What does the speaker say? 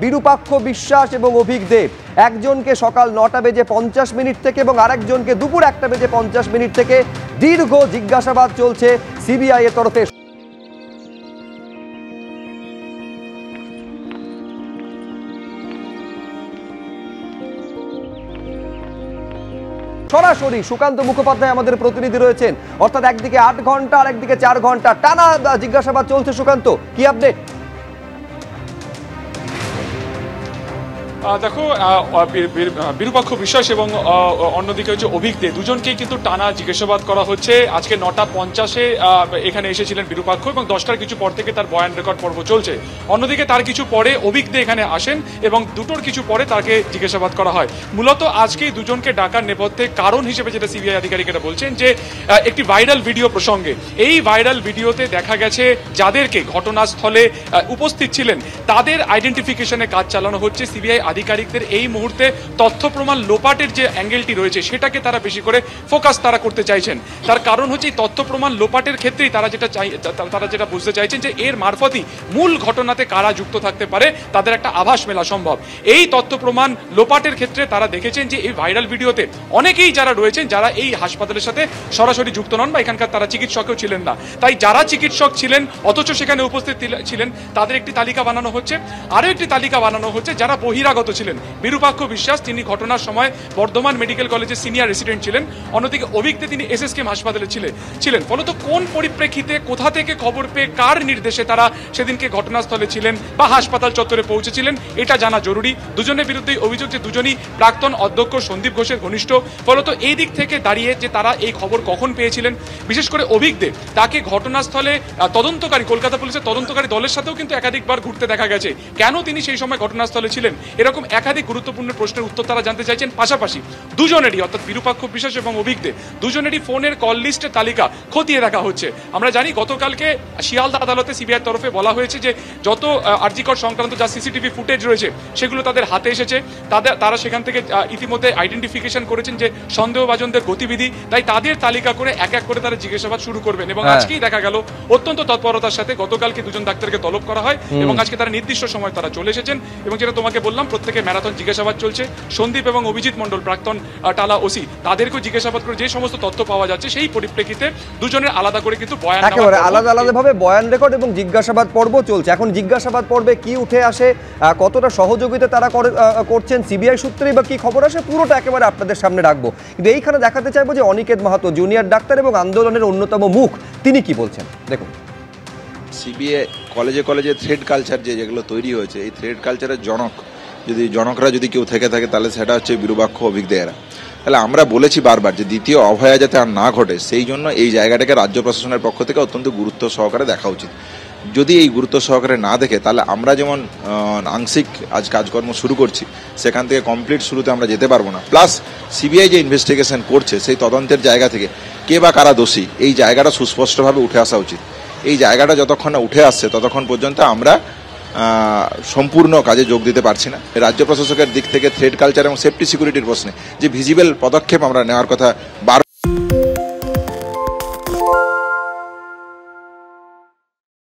বিরূপাক্ষ বিশ্বাস এবং অভিক দেব একজনকে সকাল 9টা বেজে 50 মিনিট থেকে এবং আরেকজনকে দুপুর 1টা বেজে 50 মিনিট থেকে দীর্ঘ জিজ্ঞাসাবাদ চলছে সিবিআই এর তরফে। সরাসরি সুকান্ত মুখোপাধ্যায় আমাদের প্রতিনিধি রয়েছেন, অর্থাৎ একদিকে 8 ঘন্টা আর একদিকে 4 ঘন্টা টানা জিজ্ঞাসাবাদ চলছে। সুকান্ত, কি আপডেট? দেখো, বিরূপাক্ষ বিশ্বাস এবং অন্যদিকে হচ্ছে অভিক দে, দুজনকেই কিন্তু টানা জিজ্ঞাসাবাদ করা হচ্ছে। আজকে 9টা 50-এ এখানে এসেছিলেন বিরূপাক্ষ এবং 10টার কিছু পর থেকে তার বয়ান রেকর্ড পর্ব চলছে। অন্যদিকে তার কিছু পরে অভিক দে এখানে আসেন এবং 2টোর কিছু পরে তাকে জিজ্ঞাসাবাদ করা হয়। মূলত আজকেই দুজনকে ডাকার নেপথ্যে কারণ হিসেবে যেটা সিবিআই আধিকারিকেরা বলছেন যে একটি ভাইরাল ভিডিও প্রসঙ্গে, এই ভাইরাল ভিডিওতে দেখা গেছে যাদেরকে ঘটনাস্থলে উপস্থিত ছিলেন তাদের আইডেন্টিফিকেশনে কাজ চালানো হচ্ছে। সিবিআই আধিকারিকদের এই মুহূর্তে তথ্য প্রমাণ লোপাটের যে অ্যাঙ্গেলটি রয়েছে সেটাকে তারা বেশি করে ফোকাস তারা করতে চাইছেন। তার কারণ হচ্ছে এই তথ্য প্রমাণ লোপাটের ক্ষেত্রেই তারা যেটা বুঝতে চাইছেন যে এর মারফতই মূল ঘটনাতে কারা যুক্ত থাকতে পারে তাদের একটা আভাস মেলা সম্ভব। এই তথ্য প্রমাণ লোপাটের ক্ষেত্রে তারা দেখেছেন যে এই ভাইরাল ভিডিওতে অনেকেই যারা রয়েছেন যারা এই হাসপাতালের সাথে সরাসরি যুক্ত নন বা এখানকার তারা চিকিৎসকও ছিলেন না। তাই যারা চিকিৎসক ছিলেন অথচ সেখানে উপস্থিত ছিলেন তাদের একটি তালিকা বানানো হচ্ছে। আরও একটি তালিকা বানানো হচ্ছে যারা বহিরাগত ছিলেন। বিরূপাক্ষ বিশ্বাস তিনি ঘটনার সময় বর্ধমান মেডিকেল কলেজের সিনিয়র রেসিডেন্ট ছিলেন, অন্যদিকে অভিক দে তিনি এসএসকেএম হাসপাতালে ছিলেন। ফলত কোন পরিপ্রেক্ষিতে কোথা থেকে খবর পেয়ে কার নির্দেশে তারা সেদিনকে ঘটনাস্থলে ছিলেন বা হাসপাতাল চত্বরে পৌঁছেছিলেন এটা জানা জরুরি। দুজনের বিরুদ্ধে অভিযোগ যে দুজনই প্রাক্তন অধ্যক্ষ সন্দীপ ঘোষের ঘনিষ্ঠ। ফলত এই দিক থেকে দাঁড়িয়ে যে তারা এই খবর কখন পেয়েছিলেন, বিশেষ করে অভিক দে তাকে ঘটনাস্থলে তদন্তকারী কলকাতা পুলিশের তদন্তকারী দলের সাথেও কিন্তু একাধিকবার ঘুরতে দেখা গেছে। কেন তিনি সেই সময় ঘটনাস্থলে ছিলেন এরকম একাধিক গুরুত্বপূর্ণ প্রশ্নের উত্তর তারা জানতে চাইছেন। পাশাপাশি দুজনেরই অর্থাৎ বিরূপাক্ষ বিশ্বাস এবং অভিক দে দুজনেরই ফোনের কল লিস্টের তালিকা খতিয়ে দেখা হচ্ছে। আমরা জানি গতকালকে শিয়ালদা আদালতে সিবিআই তরফে বলা হয়েছে যে যত আরজিকর সংক্রান্ত যা সিসিটিভি ফুটেজ রয়েছে সেগুলো তাদের হাতে এসেছে। তারা সেখান থেকে ইতিমধ্যে আইডেন্টিফিকেশন করেছেন যে সন্দেহভাজনদের গতিবিধি, তাই তাদের তালিকা করে এক এক করে তারা জিজ্ঞাসাবাদ শুরু করবেন। এবং আজকেই দেখা গেল অত্যন্ত তৎপরতার সাথে গতকালকে দুজন ডাক্তারকে তলব করা হয় এবং আজকে তারা নির্দিষ্ট সময় তারা চলে এসেছেন। এবং যেটা তোমাকে বললাম প্রত্যেকে ম্যারাথন জিজ্ঞাসাবাদ চলছে। সন্দীপ এবং অভিজিৎ মণ্ডল প্রাক্তন টালা ওসি তাদেরকেও জিজ্ঞাসাবাদ করে যে সমস্ত তথ্য পাওয়া যাচ্ছে সেই পরিপ্রেক্ষিতে দুজনের আলাদা করে কিন্তু বয়ান একেবারে আলাদা ভাবে বয়ান রেকর্ড এবং জিজ্ঞাসাবাদ পর্ব চলছে। এখন জিজ্ঞাসাবাদ পর্বে কি উঠে আসে, কতটা সহযোগিতা তারা করছেন সিবিআই সূত্রেই বা কি খবর আসে পুরোটা একেবারে আপনাদের সামনে রাখবো। কিন্তু এইখানে দেখাতে চাইবো যে অনিকেত মাহাতো জুনিয়র ডাক্তার এবং আন্দোলনের অন্যতম মুখ, তিনি কি বলছেন দেখুন। সিবিআই কলেজে থ্রেড কালচার যেগুলো তৈরি হয়েছে, এই থ্রেড কালচারের জনকরা যদি কেউ থেকে থাকে তাহলে সেটা হচ্ছে বিরূপাক্ষ অভিক দেরা। তাহলে আমরা বলেছি বারবার যে দ্বিতীয় অভয়া যাতে আর না ঘটে সেই জন্য এই জায়গাটাকে রাজ্য প্রশাসনের পক্ষ থেকে অত্যন্ত গুরুত্ব সহকারে দেখা উচিত। যদি এই গুরুত্ব সহকারে না দেখে তাহলে আমরা যেমন আংশিক আজ কাজকর্ম শুরু করছি সেখান থেকে কমপ্লিট শুরুতে আমরা যেতে পারবো না। প্লাস সিবিআই যে ইনভেস্টিগেশন করছে সেই তদন্তের জায়গা থেকে কে বা কারা দোষী এই জায়গাটা সুস্পষ্টভাবে উঠে আসা উচিত। এই জায়গাটা যতক্ষণ না উঠে আসছে ততক্ষণ পর্যন্ত আমরা সম্পূর্ণ কাজে যোগ দিতে পারছি না। রাজ্য প্রশাসকের দিক থেকে থ্রেড কালচার এবং সেফটি সিকিউরিটির প্রশ্নে যে ভিজিবল পদক্ষেপ আমরা নেওয়ার কথা